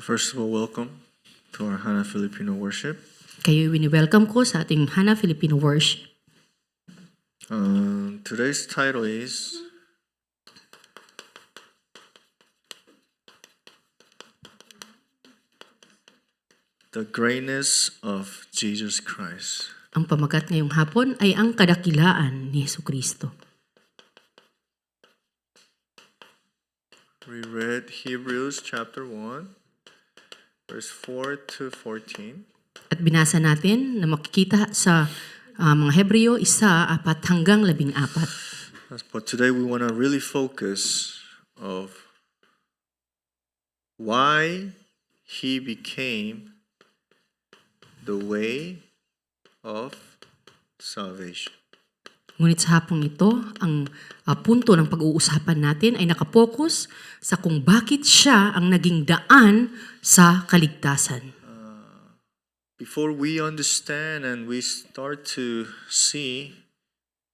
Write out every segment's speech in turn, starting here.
First of all, welcome to our Hana Filipino worship. Kayo wini-welcome ko sa ating Hana Filipino Worship. Today's title is The Greatness of Jesus Christ. Ang pamagat ngayong hapon ay ang kadakilaan ni Jesucristo. We read Hebrews chapter 1, verse 4 to 14. At binasa natin na makikita sa mga Hebreo 1:4 hanggang 14. But today we want to really focus of why he became the way of salvation. Ngunit sa hapong ito, ang punto ng pag-uusapan natin ay nakapokus sa kung bakit siya ang naging daan sa kaligtasan. Before we understand and we start to see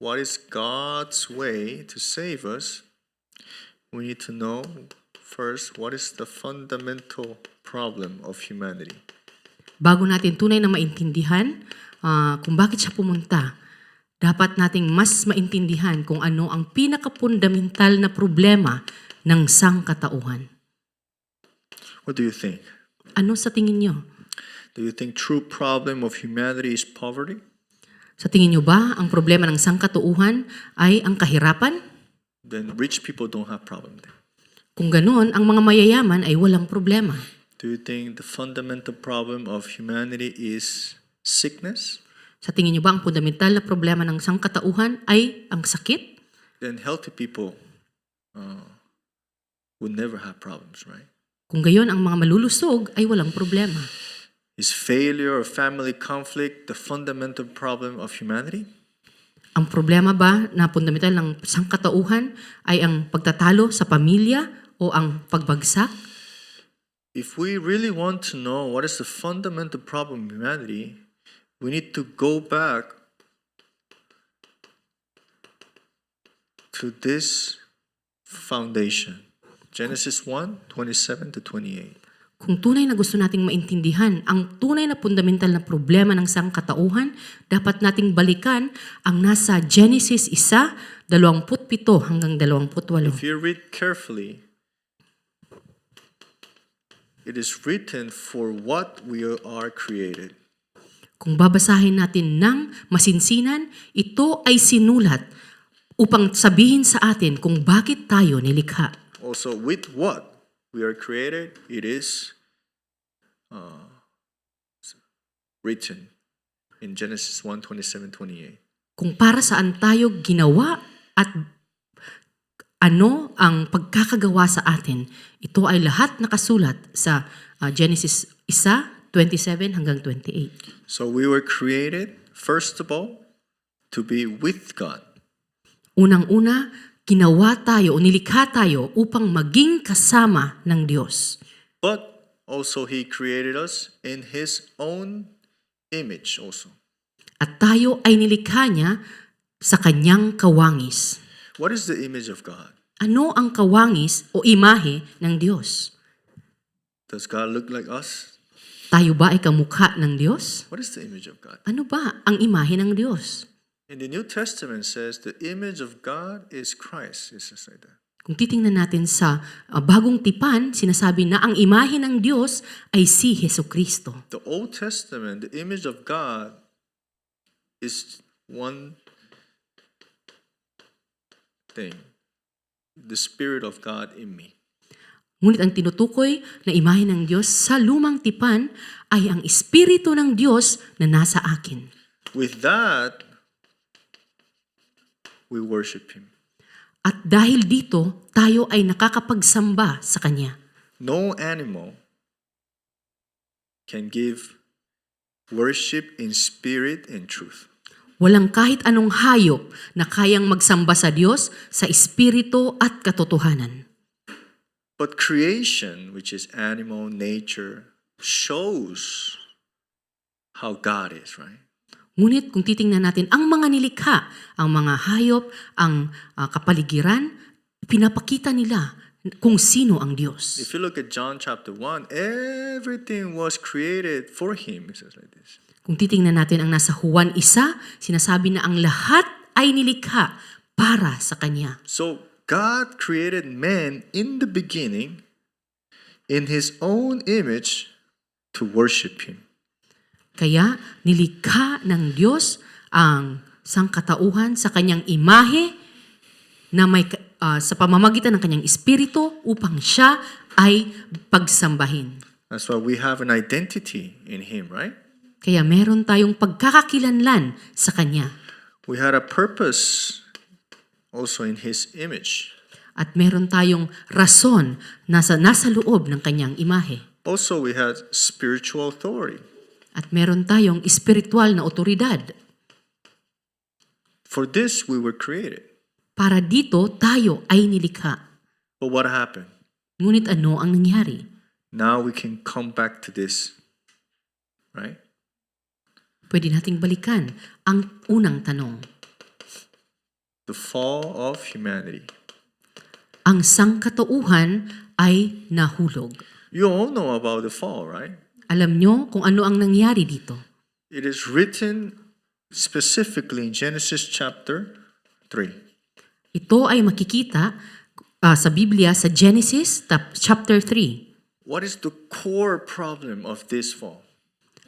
what is God's way to save us, we need to know first what is the fundamental problem of humanity. Bago natin tunay na maintindihan kung bakit siya pumunta, dapat nating mas maintindihan kung ano ang pinakapundamental na problema ng sangkatauhan. What do you think? Ano sa tingin nyo? Do you think true problem of humanity is poverty? Sa tingin nyo ba ang problema ng sangkatauhan ay ang kahirapan? Then rich people don't have problem then. Kung ganoon, ang mga mayayaman ay walang problema. Do you think the fundamental problem of humanity is sickness? Sa tingin nyo ba ang fundamental na problema ng sangkatauhan ay ang sakit? Then healthy people would never have problems, right? Kung gayon, ang mga malulusog ay walang problema. Is failure or family conflict the fundamental problem of humanity? Ang problema ba na fundamental ng sangkatauhan ay ang pagtatalo sa pamilya o ang pagbagsak? If we really want to know what is the fundamental problem of humanity, we need to go back to this foundation. Genesis 1:27 to 28. Kung tunay na gusto nating maintindihan ang tunay na fundamental na problema ng sangkatauhan, dapat nating balikan ang nasa Genesis 1:27 hanggang 28. If you read carefully, it is written for what we are created. Kung babasahin natin ng masinsinan, ito ay sinulat upang sabihin sa atin kung bakit tayo nilikha. Also, with what we are created, it is written in Genesis 1:27-28. Kung para saan tayo ginawa at ano ang pagkakagawa sa atin, ito ay lahat nakasulat sa Genesis 1:27 hanggang 28. So we were created, first of all, to be with God. Unang-una, ginawa tayo o nilikha tayo upang maging kasama ng Diyos. But also He created us in His own image also. At tayo ay nilikha niya sa kanyang kawangis. What is the image of God? Ano ang kawangis o imahe ng Diyos? Does God look like us? Tayo ba ay kamukha ng Diyos? What is the image of God? Ano ba ang imahe ng Diyos? In the New Testament says the image of God is Christ. It's just like that. Kung titingnan natin sa bagong tipan, sinasabi na ang imahe ng Diyos ay si Jesucristo. The Old Testament, the image of God is one thing. The Spirit of God in me. Ngunit ang tinutukoy na imahe ng Diyos sa lumang tipan ay ang Espiritu ng Diyos na nasa akin. With that, we worship Him. At dahil dito, tayo ay nakakapagsamba sa Kanya. No animal can give worship in spirit and truth. Walang kahit anong hayop na kayang magsamba sa Diyos sa Espiritu at katotohanan. But creation, which is animal, nature, shows how God is, right? Ngunit kung titingnan natin ang mga nilikha, ang mga hayop, ang kapaligiran, pinapakita nila kung sino ang Diyos. If you look at John chapter 1, everything was created for him. It says like this. Kung titingnan natin ang nasa Juan 1, sinasabi na ang lahat ay nilikha para sa Kanya. So God created man in the beginning in his own image to worship him. Kaya nilikha ng Diyos ang sangkatauhan sa Kanyang imahe na sa pamamagitan ng Kanyang Espiritu upang siya ay pagsambahin. That's why we have an identity in him, right? Kaya meron tayong pagkakakilanlan sa Kanya. We had a purpose also in his image. At meron tayong rason nasa loob ng Kanyang imahe. Also, we had spiritual authority. At meron tayong espiritual na otoridad. For this, we were created. Para dito, tayo ay nilikha. But what happened? Ngunit ano ang nangyari? Now we can come back to this, right? Pwede nating balikan ang unang tanong. The fall of humanity. Ang sangkatauhan ay nahulog. You all know about the fall, right? Alam nyo kung ano ang nangyari dito. It is written specifically in Genesis chapter 3. Ito ay makikita sa Biblia sa Genesis chapter 3. What is the core problem of this fall?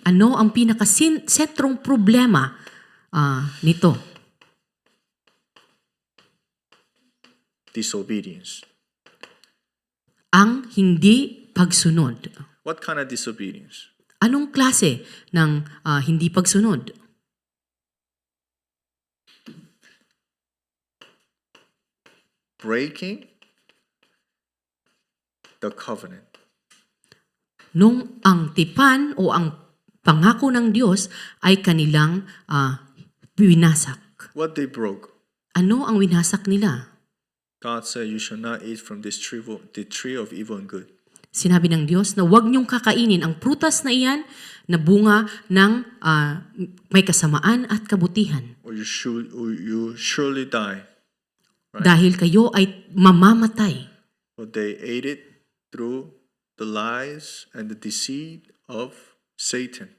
Ano ang pinakasentrong problema nito? Disobedience. Ang hindi pagsunod. What kind of disobedience? Anong klase ng hindi pagsunod? Breaking the covenant. Nung ang tipan o ang pangako ng Diyos ay kanilang winasak. What they broke. Ano ang winasak nila? God said, you shall not eat from the tree of evil and good. Sinabi ng Diyos na huwag niyong kakainin ang prutas na iyan na bunga ng may kasamaan at kabutihan. Or you surely die. Right. Dahil kayo ay mamamatay. But they ate it through the lies and the deceit of Satan.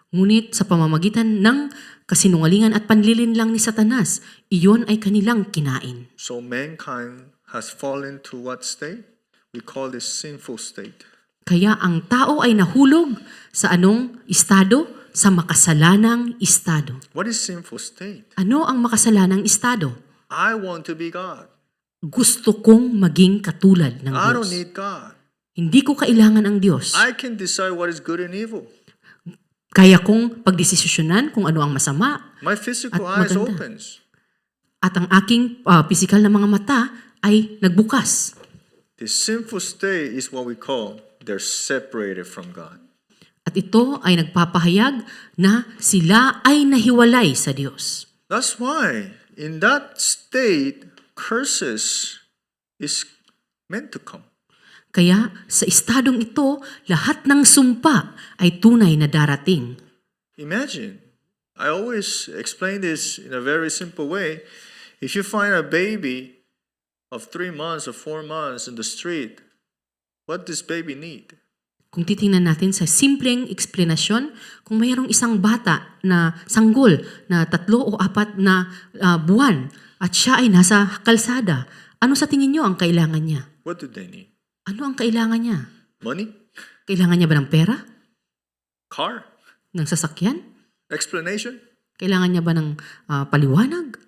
Ngunit sa pamamagitan ng kasinungalingan at panlilinlang ni Satanas, iyon ay kanilang kinain. So mankind has fallen to what state? We call this sinful state. Kaya ang tao ay nahulog sa anong estado? Sa makasalanang estado. What is sinful state? Ano ang makasalanang estado? I want to be God. Gusto kong maging katulad ng I don't Diyos. need God. Hindi ko kailangan ang Diyos. I can decide what is good and evil. Kaya kong pagdesisyonan kung ano ang masama My physical At eyes maganda. opens. at ang aking pisikal na mga mata ay nagbukas. The sinful state is what we call they're separated from God. At ito ay nagpapahayag na sila ay nahiwalay sa Diyos. That's why in that state, curses is meant to come. Kaya sa estadong ito, lahat ng sumpa ay tunay na darating. Imagine, I always explain this in a very simple way. If you find a baby of 3 months or 4 months in the street, what does baby need? Kung titingnan natin sa simpleng eksplanasyon, kung mayroong isang bata na sanggol na 3 o 4 na buwan at siya ay nasa kalsada, ano sa tingin nyo ang kailangan niya? What do they need? Ano ang kailangan niya? Money? Kailangan niya ba ng pera? Car? Ng sasakyan? Explanation? Kailangan niya ba ng paliwanag?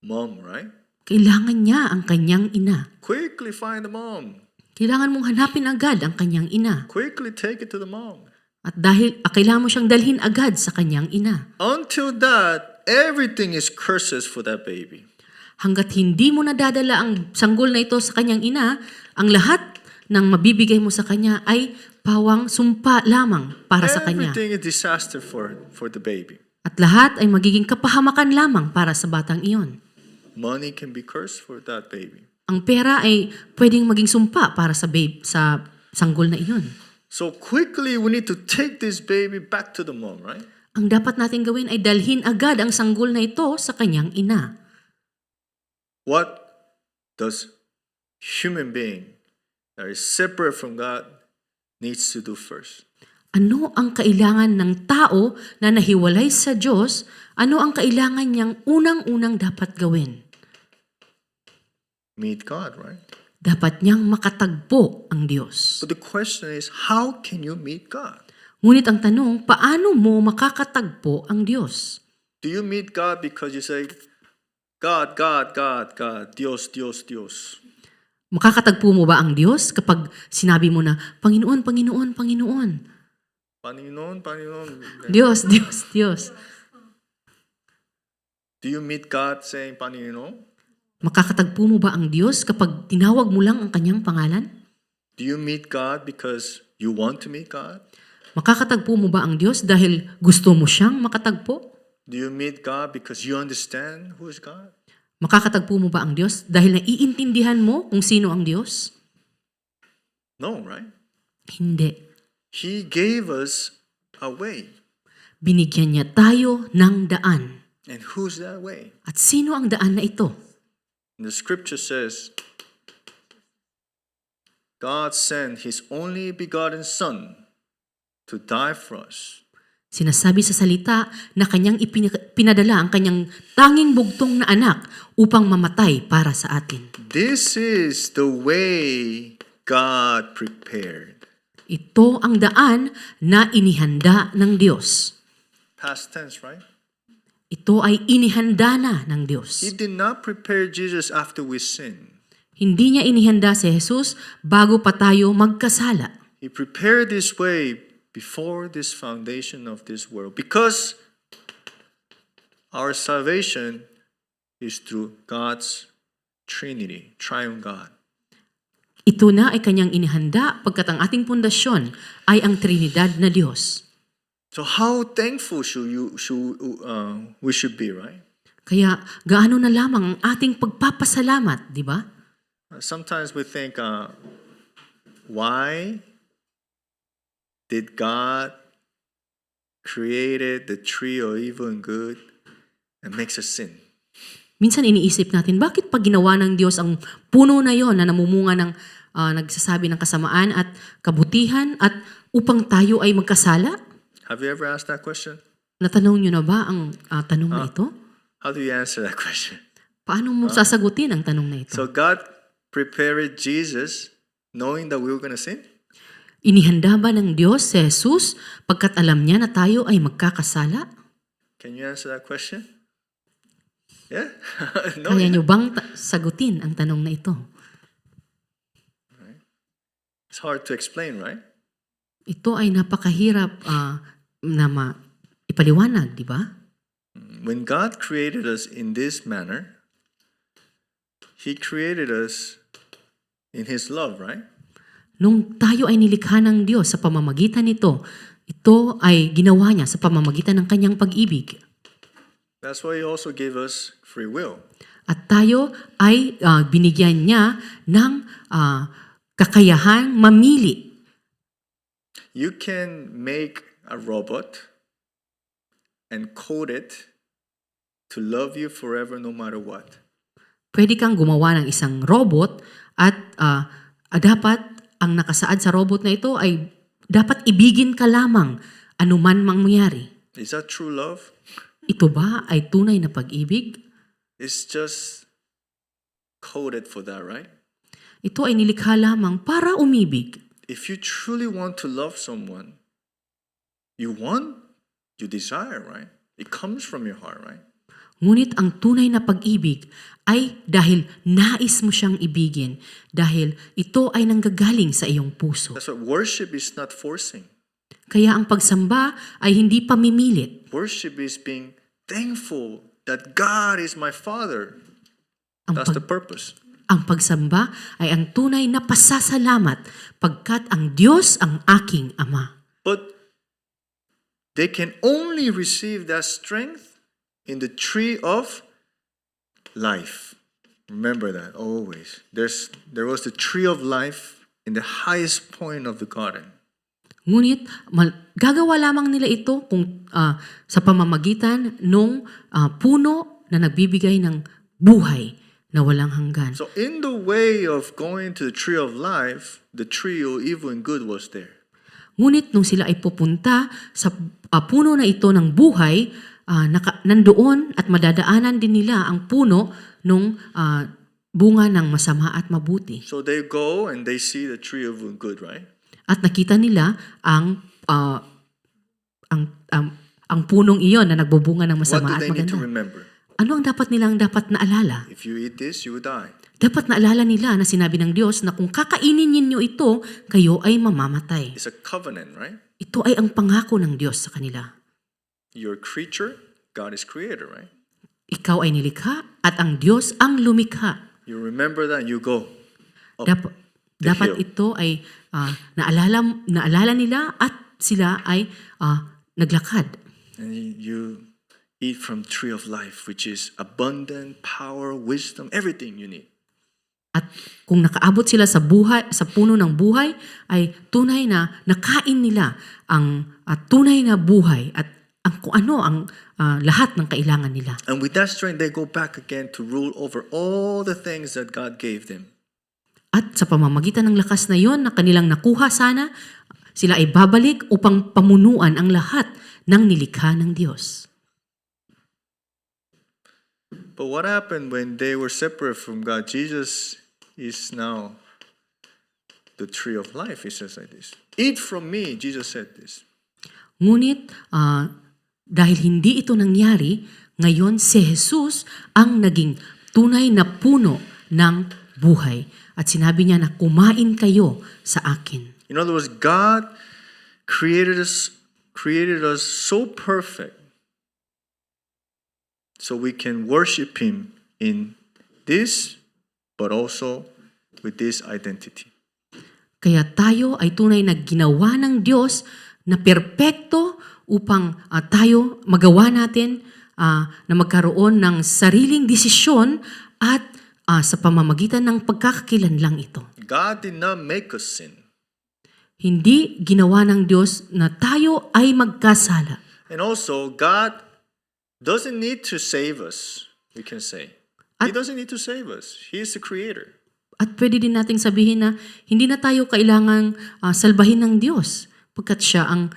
Mom, right? Kailangan niya ang kanyang ina. Quickly find the mom. Kailangan mong hanapin agad ang kanyang ina. Quickly take it to the mom. At dahil kailangan mo siyang dalhin agad sa kanyang ina. Until that, everything is curses for that baby. Hanggat hindi mo nadadala ang sanggol na ito sa kanyang ina, ang lahat ng mabibigay mo sa kanya ay pawang sumpa lamang para sa kanya. Everything is disaster for the baby. At lahat ay magiging kapahamakan lamang para sa batang iyon. Money can be cursed for that baby. Ang pera ay pwedeng maging sumpa para sa sanggol na iyon. So quickly, we need to take this baby back to the mom, right? Ang dapat natin gawin ay dalhin agad ang sanggol na ito sa kanyang ina. What does human being that is separate from God needs to do first? Ano ang kailangan ng tao na nahiwalay sa Diyos? Ano ang kailangan niyang unang-unang dapat gawin? Meet God, right? Dapat niyang makatagpo ang Diyos. But the question is, how can you meet God? Ngunit ang tanong, paano mo makakatagpo ang Diyos? Do you meet God because you say, God, God, God, God, Dios, Dios, Dios? Makakatagpo mo ba ang Diyos kapag sinabi mo na, Panginoon, Panginoon, Panginoon? Panginoon, Panginoon. Diyos, Diyos, Diyos. Do you meet God saying Panginoon? Makakatagpo mo ba ang Diyos kapag tinawag mo lang ang kanyang pangalan? Do you meet God because you want to meet God? Makakatagpo mo ba ang Diyos dahil gusto mo siyang makatagpo? Do you meet God because you understand who is God? Makakatagpo mo ba ang Diyos dahil naiintindihan mo kung sino ang Diyos? No, right? Hindi. He gave us a way. Binigyan niya tayo ng daan. And who's that way? At sino ang daan na ito? And the scripture says, God sent His only begotten Son to die for us. Sinasabi sa salita na kanyang pinadala ang kanyang tanging bugtong na anak upang mamatay para sa atin. This is the way God prepared. Ito ang daan na inihanda ng Diyos. Past tense, right? Ito ay inihanda na ng Diyos. He did not prepare Jesus after we sin. Hindi niya inihanda si Jesus bago pa tayo magkasala. He prepared this way before this foundation of this world because our salvation is through God's Trinity, Triune God. Ito na ay kanyang inihanda pagkat ang ating pundasyon ay ang Trinidad na Diyos. So how thankful we should be, right? Kaya gaano na lamang ang ating pagpapasalamat, di ba? Sometimes we think, why did God created the tree of evil and good and makes us sin? Minsan iniisip natin, bakit pag ginawa ng Diyos ang puno na yon na namumunga ng nagsasabi ng kasamaan at kabutihan at upang tayo ay magkasala? Have you ever asked that question? Natanong nyo na ba ang tanong na ito? How do you answer that question? Paano mo sasagutin ang tanong na ito? So God prepared Jesus knowing that we were going to sin? Inihanda ba ng Diyos si Jesus pagkat alam niya na tayo ay magkakasala? Can you answer that question? Yeah? No. Kaya nyo bang sagutin ang tanong na ito? It's hard to explain, right? Ito ay napakahirap na ipaliwanag, di ba? When God created us in this manner, He created us in His love, right? Nung tayo ay nilikha ng Diyos sa pamamagitan nito, ito ay ginawa niya sa pamamagitan ng kanyang pag-ibig. That's why He also gave us free will. At tayo ay binigyan niya ng kakayahang mamili. You can make a robot and code it to love you forever no matter what. Pwede kang gumawa ng isang robot at dapat ang nakasaad sa robot na ito ay dapat ibigin ka lamang anuman mangyari. Is that true love? Ito ba ay tunay na pag-ibig? It's just coded for that, right? Ito ay nilikha lamang para umibig. If you truly want to love someone, you desire, right? It comes from your heart, right? Ngunit ang tunay na pag-ibig ay dahil nais mo siyang ibigin, dahil ito ay nanggagaling sa iyong puso. That's what worship is not forcing. Kaya ang pagsamba ay hindi pamimilit. Worship is being thankful that God is my Father. That's the purpose. Ang pagsamba ay ang tunay na pasasalamat pagkat ang Diyos ang aking Ama. But they can only receive that strength in the tree of life. Remember that always. There was the tree of life in the highest point of the garden. Ngunit gagawa lamang nila ito kung sa pamamagitan ng puno na nagbibigay ng buhay na walang hanggan. So in the way of going to the tree of life, the tree of evil and good was there. Ngunit nung sila ay pupunta sa puno na ito ng buhay, nandoon at madadaanan din nila ang puno ng bunga ng masama at mabuti. So they go and they see the tree of good, right? At nakita nila ang punong iyon na nagbubunga ng What masama do at they need to maganda. remember? Ano ang dapat naalala? If you eat this, you will die. Dapat naalala nila na sinabi ng Diyos na kung kakainin ninyo ito, kayo ay mamamatay. It's a covenant, right? Ito ay ang pangako ng Diyos sa kanila. You're a creature, God is creator, right? Ikaw ay nilikha at ang Diyos ang lumikha. You remember that, you go. Up. Dapat hill. ito ay naalala nila at sila ay naglakad. And you eat from tree of life, which is abundant, power, wisdom, everything you need. At kung nakaabot sila sa puno ng buhay, ay tunay na nakain nila ang tunay na buhay at kung ano ang lahat ng kailangan nila. And with that strength, they go back again to rule over all the things that God gave them. At sa pamamagitan ng lakas na yon na kanilang nakuha sana, sila ay babalik upang pamunuan ang lahat ng nilikha ng Diyos. But what happened when they were separate from God? Jesus is now the tree of life. He says like this. Eat from me, Jesus said this. Ngunit dahil hindi ito nangyari, ngayon si Jesus ang naging tunay na puno ng buhay. At sinabi niya na kumain kayo sa akin. In other words, God created us so perfect so we can worship Him in this, but also with this identity. Kaya tayo ay tunay na ginawa ng Diyos na perpekto upang tayo magawa natin na magkaroon ng sariling desisyon at sa pamamagitan ng pagkakakilanlang ito. God did not make us sin. Hindi ginawa ng Diyos na tayo ay magkasala. And also, God doesn't need to save us, we can say. He doesn't need to save us. He is the creator. At pwede din nating sabihin na hindi na tayo kailangang salbahin ng Diyos pagkat siya ang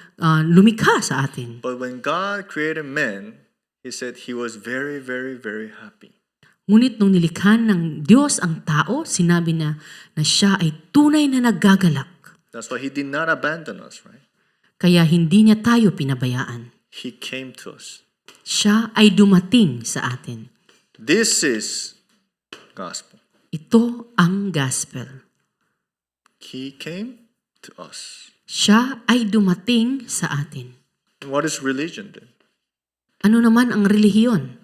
lumikha sa atin. But when God created man, He said He was very, very, very happy. Ngunit nung nilikha ng Diyos ang tao, sinabi na siya ay tunay na naggagalak. That's why He did not abandon us, right? Kaya hindi niya tayo pinabayaan. He came to us. Siya ay dumating sa atin. This is gospel. Ito ang gospel. He came to us. Siya ay dumating sa atin. And what is religion then? Ano naman ang relihiyon?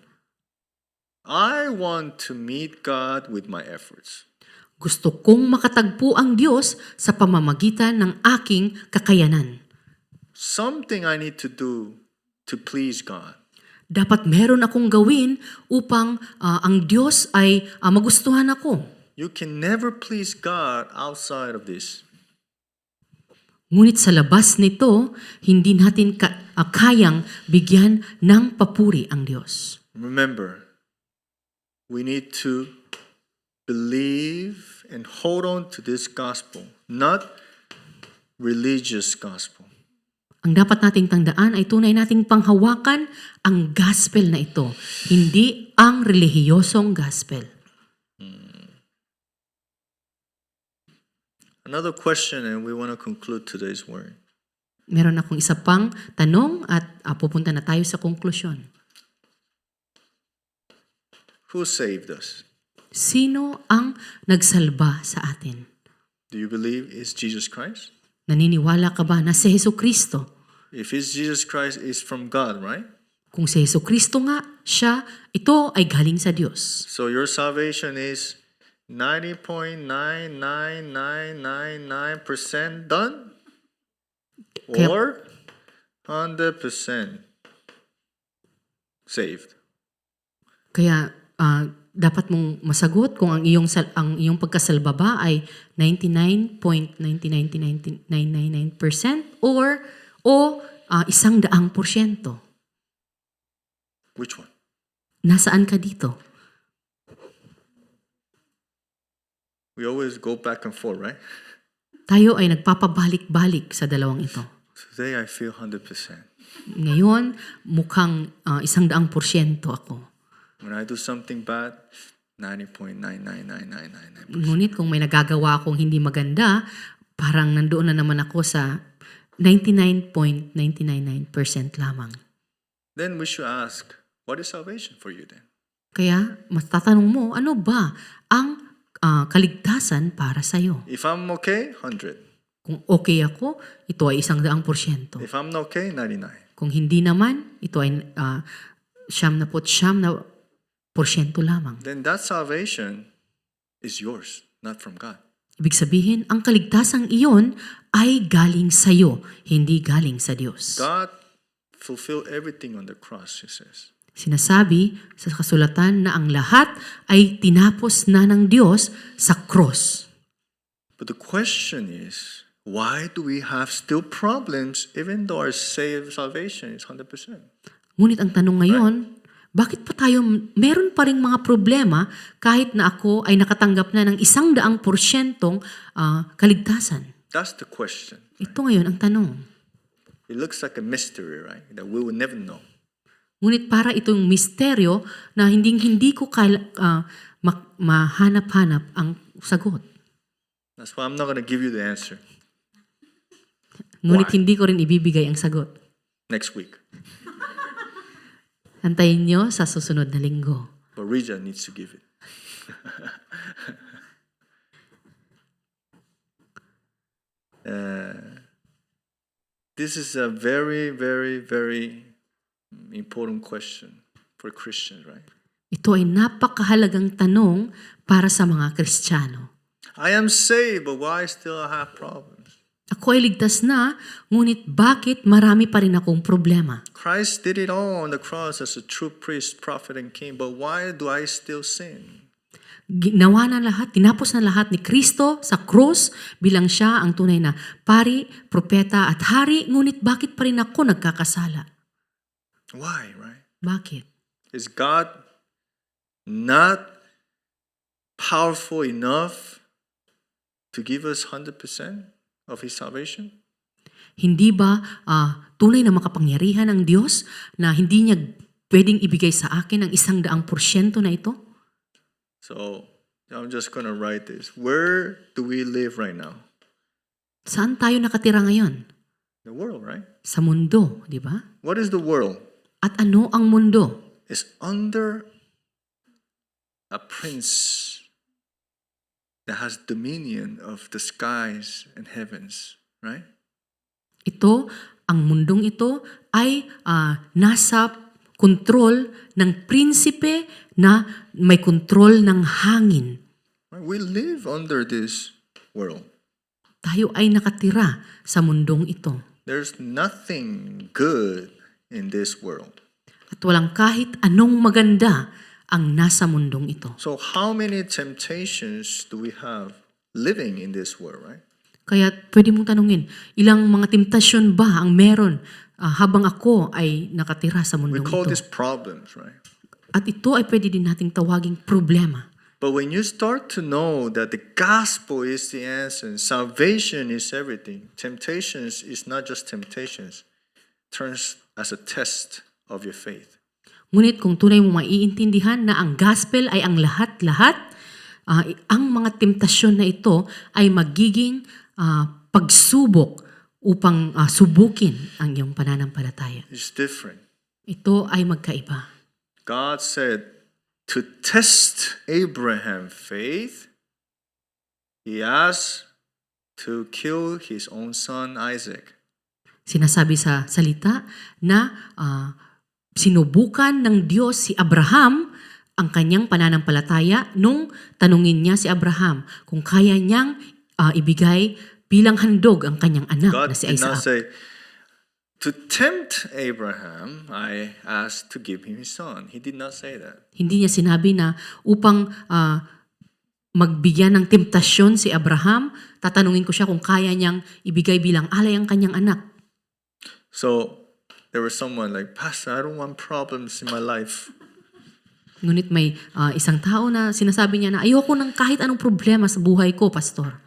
I want to meet God with my efforts. Gusto kong makatagpo ang Diyos sa pamamagitan ng aking kakayanan. Something I need to do to please God. Dapat meron akong gawin upang ang Diyos ay magustuhan ako. You can never please God outside of this. Ngunit sa labas nito, hindi natin kayang bigyan ng papuri ang Diyos. Remember, we need to believe and hold on to this gospel, not religious gospel. Ang dapat nating tandaan ay tunay nating panghawakan ang gospel na ito, hindi ang relihiyosong gospel. Another question, and we want to conclude today's word. Meron akong isa pang tanong at pupunta na tayo sa konklusyon. Who saved us? Sino ang nagsalba sa atin? Do you believe it's Jesus Christ? Naniniwala ka ba na si Jesucristo? If it's Jesus Christ, it's from God, right? Kung si Jesucristo nga, ito ay galing sa Diyos. So your salvation is 90.99999% done? Or 100% saved? Kaya dapat mong masagot kung ang iyong pagkasalba ba ay 99.99999% o 100%. Which one? Nasaan ka dito? We always go back and forth, right? Tayo ay nagpapabalik-balik sa dalawang ito. Today I feel 100%. Ngayon, mukhang 100% ako. When I do something bad, 90.99999%. Ngunit kung may nagagawa akong hindi maganda, parang nandoon na naman ako sa 99.999% lamang. Then we should ask, what is salvation for you then? Kaya, mas tatanong mo, ano ba ang kaligtasan para sa'yo? If I'm okay, 100. Kung okay ako, ito ay 100%. If I'm not okay, 99. Kung hindi naman, ito ay 99% lamang. Then that salvation is yours, not from God. Ibig sabihin, ang kaligtasang iyon ay galing sa'yo, hindi galing sa Diyos. God fulfilled everything on the cross, he says. Sinasabi sa kasulatan na ang lahat ay tinapos na ng Diyos sa cross. But the question is, why do we have still problems even though our salvation is 100%? Ngunit ang tanong ngayon, bakit pa tayo meron pa ring mga problema kahit na ako ay nakatanggap na ng 100% kaligtasan? That's the question. Ito ngayon ang tanong. It looks like a mystery, right? That we will never know. Ngunit para itong misteryo na hindi ko mahanap-hanap ang sagot. That's why I'm not going to give you the answer Ngunit Why? hindi ko rin ibibigay ang sagot. next week. Antayin nyo sa susunod na linggo. But Rija needs to give it. This is a very, very, very important question for Christians, right? Ito ay napakahalagang tanong para sa mga Kristiyano. I am saved, but why still I have problems? Ako ay ligtas na, ngunit bakit marami pa rin akong problema? Christ did it all on the cross as a true priest, prophet, and king, but why do I still sin? Ginawa na lahat, tinapos na lahat ni Kristo sa krus bilang siya ang tunay na pari, propeta at hari, ngunit bakit pa rin ako nagkakasala? Why, right? Bakit? Is God not powerful enough to give us 100% of His salvation? Hindi ba tunay na makapangyarihan ng Diyos na hindi niya pwedeng ibigay sa akin ang 100% na ito? So, I'm just going to write this. Where do we live right now? Saan tayo nakatira ngayon? The world, right? Sa mundo, di ba? What is the world? At ano ang mundo? It's under a prince that has dominion of the skies and heavens, right? Ito, ang mundong ito ay nasa kontrol ng prinsipe na may kontrol ng hangin. We live under this world. Tayo ay nakatira sa mundong ito. There's nothing good in this world. At walang kahit anong maganda ang nasa mundong ito. So how many temptations do we have living in this world, right? Kaya pwede mong tanungin, ilang mga temptasyon ba ang meron habang ako ay nakatira sa We mundong call ito? this problems, right? At ito ay pwede din nating tawaging problema. But when you start to know that the gospel is the answer, salvation is everything, temptations is not just temptations, turns as a test of your faith. Ngunit kung tunay mo maiintindihan na ang gospel ay ang lahat-lahat, ang mga temptasyon na ito ay magiging pagsubok upang subukin ang iyong pananampalataya. It's different. Ito ay magkaiba. God said to test Abraham's faith, He asked to kill his own son Isaac. Sinasabi sa salita na sinubukan ng Diyos si Abraham ang kanyang pananampalataya nung tanungin niya si Abraham kung kaya niyang ibigay bilang handog ang kanyang anak God na si did not Isaac. say, to tempt Abraham, I asked to give him his son. He did not say that. Hindi niya sinabi na upang magbigyan ng temptasyon si Abraham, tatanungin ko siya kung kaya niyang ibigay bilang alay ang kanyang anak. So there was someone like, Pastor, I don't want problems in my life. Ngunit may isang tao na sinasabi niya na ayoko ng kahit anong problema sa buhay ko, pastor.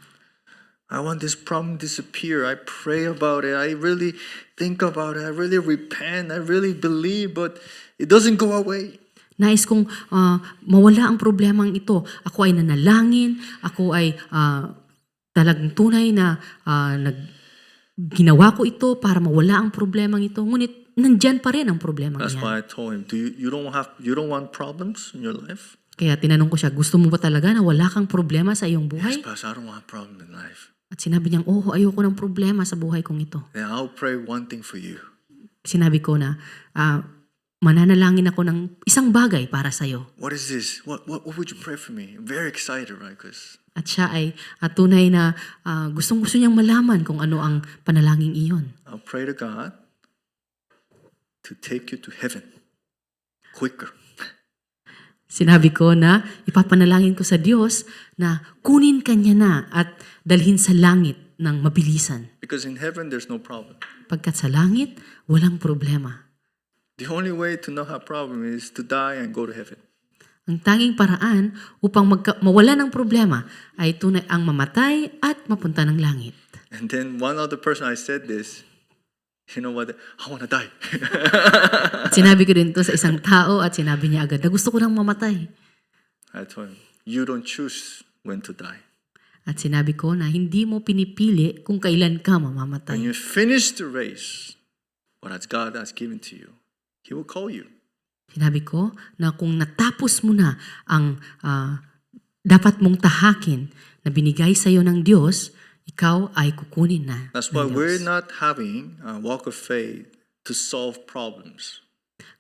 I want this problem to disappear. I pray about it. I really think about it. I really repent. I really believe, but it doesn't go away. Nais kong mawala ang problemang ito. Ako ay nanalangin, ako ay talagang tunay na ginawa ko ito para mawala ang problemang ito. Ngunit nandyan pa rin ang problemang That's yan. why I told him, you don't want problems in your life? Kaya tinanong ko siya, gusto mo ba talaga na wala kang problema sa iyong Yes, buhay? Pastor, I don't want a problem in life. At sinabi niyang, ayoko ng problema sa buhay kong ito. Then I'll pray one thing for you. Sinabi ko na, mananalangin ako ng isang bagay para sa iyo. What is this? What would you pray for me? I'm very excited, right? Because At siya ay tunay na gustong-gusto niyang malaman kung ano ang panalangin iyon. I'll pray to God to take you to heaven quicker. Sinabi ko na ipapanalangin ko sa Diyos na kunin kanya na at dalhin sa langit ng mabilisan. Because in heaven, there's no problem. Pagkat sa langit, walang problema. The only way to not have problem is to die and go to heaven. Ang tanging paraan upang mawala ng problema ay tunay ang mamatay at mapunta ng langit. And then one other person, I said this, you know what? I want to die. At sinabi ko din to sa isang tao at sinabi niya agad na gusto ko nang mamatay. I told him, you don't choose when to die. At sinabi ko na hindi mo pinipili kung kailan ka When mamamatay. you finish the race, what God has given to you, He will call you. Sinabi ko na kung natapos mo na ang dapat mong tahakin na binigay sa iyo ng Diyos, ikaw ay kukunin na That's ng why Diyos. we're not having a walk of faith to solve problems.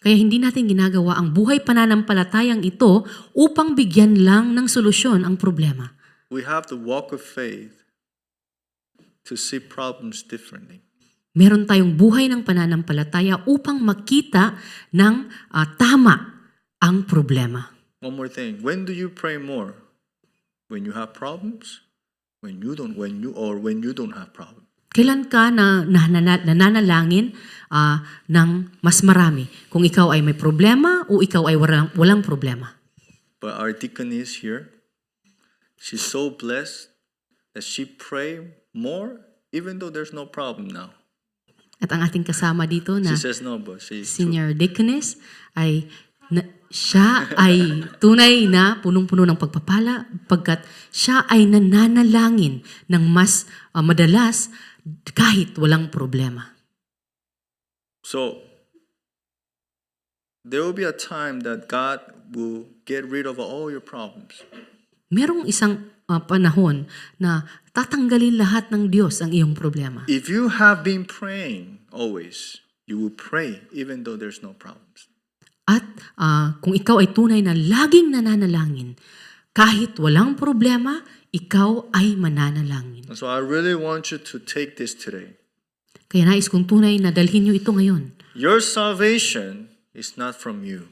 Kaya hindi natin ginagawa ang buhay pananampalatayang ito upang bigyan lang ng solusyon ang problema. We have the walk of faith to see problems differently. Meron tayong buhay ng pananampalataya upang makita ng tama ang problema. One more thing. When do you pray more? When you have problems? When you don't have problems? Kailan ka nananalangin ng mas marami? Kung ikaw ay may problema o ikaw ay walang problema. But our deaconess here, she's so blessed that she pray more even though there's no problem now. At ang ating kasama dito na She says no, but senior deaconess ay siya ay tunay na punong-puno ng pagpapala pagkat siya ay nananalangin ng mas madalas kahit walang problema. So there will be a time that God will get rid of all your problems. Merong isang panahon na tatanggalin lahat ng Diyos ang iyong problema. If you have been praying always, you will pray even though there's no problems. At kung ikaw ay tunay na laging nananalangin, kahit walang problema, ikaw ay mananalangin. So I really want you to take this today. Kaya nais kong tunay na dalhin niyo ito ngayon. Your salvation is not from you.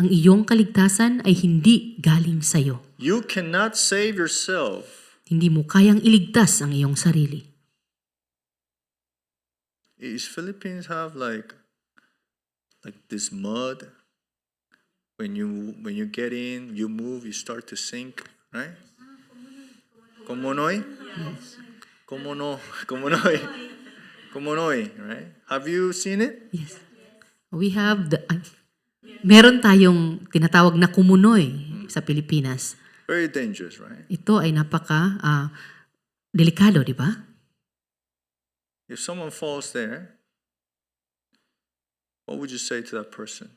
Ang iyong kaligtasan ay hindi galing sa iyo. You cannot save yourself. Hindi mo kayang iligtas ang iyong sarili. Is Philippines have like this mud? When you get in, you move, you start to sink, right? Komonoy? Yes. Komonoy, right? Have you seen it? Yes. We have meron tayong tinatawag na kumunoy sa Pilipinas. Very dangerous, right? Ito ay napaka delikado, di ba? If someone falls there, what would you say to that person?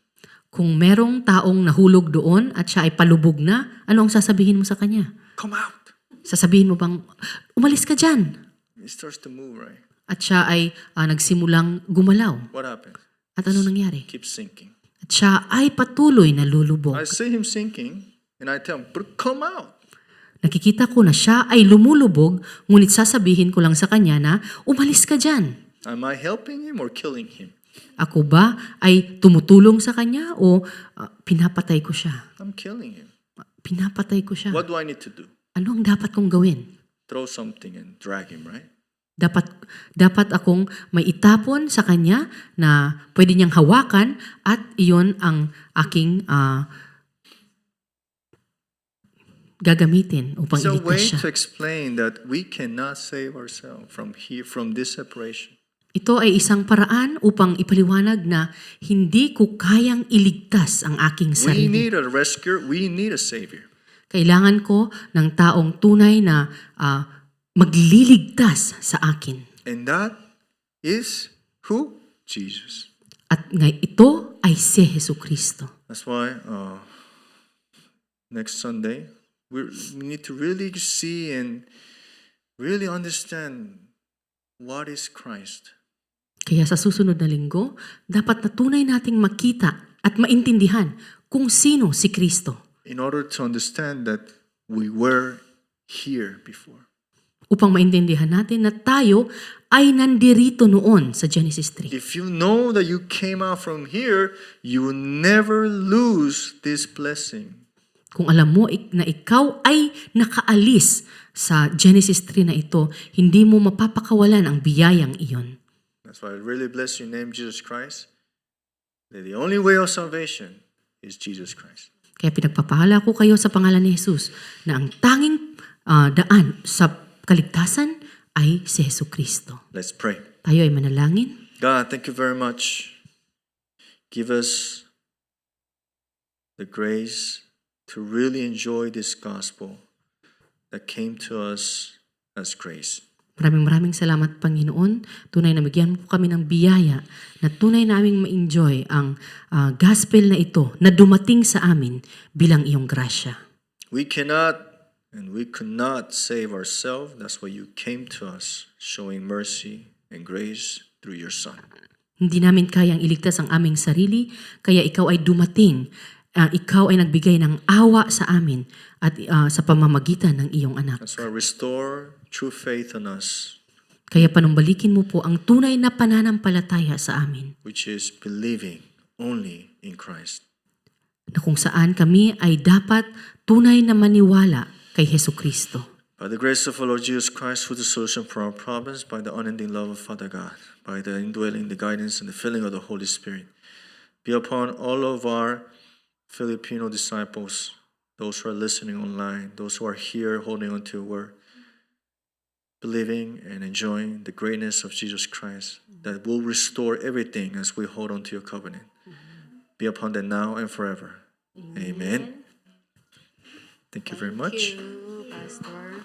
Kung merong taong nahulog doon at siya ay palubog na, ano ang sasabihin mo sa kanya? Come out! Sasabihin mo bang, umalis ka dyan? It starts to move, right? At siya ay nagsimulang gumalaw. What happens? At ano nangyari? Keep sinking. At siya ay patuloy na lulubog. I see him sinking, and I tell him, but come out! Nakikita ko na siya ay lumulubog, ngunit sasabihin ko lang sa kanya na, umalis ka dyan. Am I helping him or killing him? Ako ba ay tumutulong sa kanya o pinapatay ko siya? I'm killing him. Pinapatay ko siya. What do I need to do? Ano ang dapat kong gawin? Throw something and drag him, right? Dapat akong may itapon sa kanya na pwede niyang hawakan at iyon ang aking gagamitin upang It's a way iligtas siya. to explain that we cannot save ourselves from this separation. Ito ay isang paraan upang ipaliwanag na hindi ko kayang iligtas ang aking We sarili. need a rescuer. We need a savior. Kailangan ko ng taong tunay na magliligtas sa akin. And that is who? Jesus. At ito ay si Jesucristo. That's why next Sunday, we need to really see and really understand what is Christ. Kaya sa susunod na linggo, dapat na tunay nating makita at maintindihan kung sino si Kristo. In order to understand that we were here before. Upang maintindihan natin na tayo ay nandirito noon sa Genesis 3. If you know that you came out from here, you will never lose this blessing. Kung alam mo na ikaw ay nakaalis sa Genesis 3 na ito, hindi mo mapapakawalan ang biyayang iyon. That's why I really bless your name, Jesus Christ. That the only way of salvation is Jesus Christ. Kaya pinagpapahala ko kayo sa pangalan ni Jesus na ang tanging daan sa kaligtasan ay si Jesucristo. Let's pray. Tayo ay manalangin. God, thank you very much. Give us the grace to really enjoy this gospel that came to us as grace. Maraming salamat, Panginoon. Tunay na bigyan mo po kami ng biyaya na tunay naming ma-enjoy ang gospel na ito na dumating sa amin bilang iyong grasya. We cannot and we could not save ourselves. That's why you came to us, showing mercy and grace through your Son. Hindi namin kayang iligtas ang aming sarili, kaya ikaw ay dumating. Ikaw ay nagbigay ng awa sa amin at sa pamamagitan ng iyong anak. That's why restore true faith in us, Kaya panumbalikin mo po ang tunay na pananampalataya sa amin, which is believing only in Christ. na kung saan kami ay dapat tunay na maniwala kay Jesucristo. By the grace of our Lord Jesus Christ, who is the solution for our problems, by the unending love of Father God, by the indwelling, the guidance, and the filling of the Holy Spirit, be upon all of our Filipino disciples, those who are listening online, those who are here holding on to your word, believing and enjoying the greatness of Jesus Christ that will restore everything as we hold on to your covenant. Be upon them now and forever. Amen. Thank you very much. Pastor.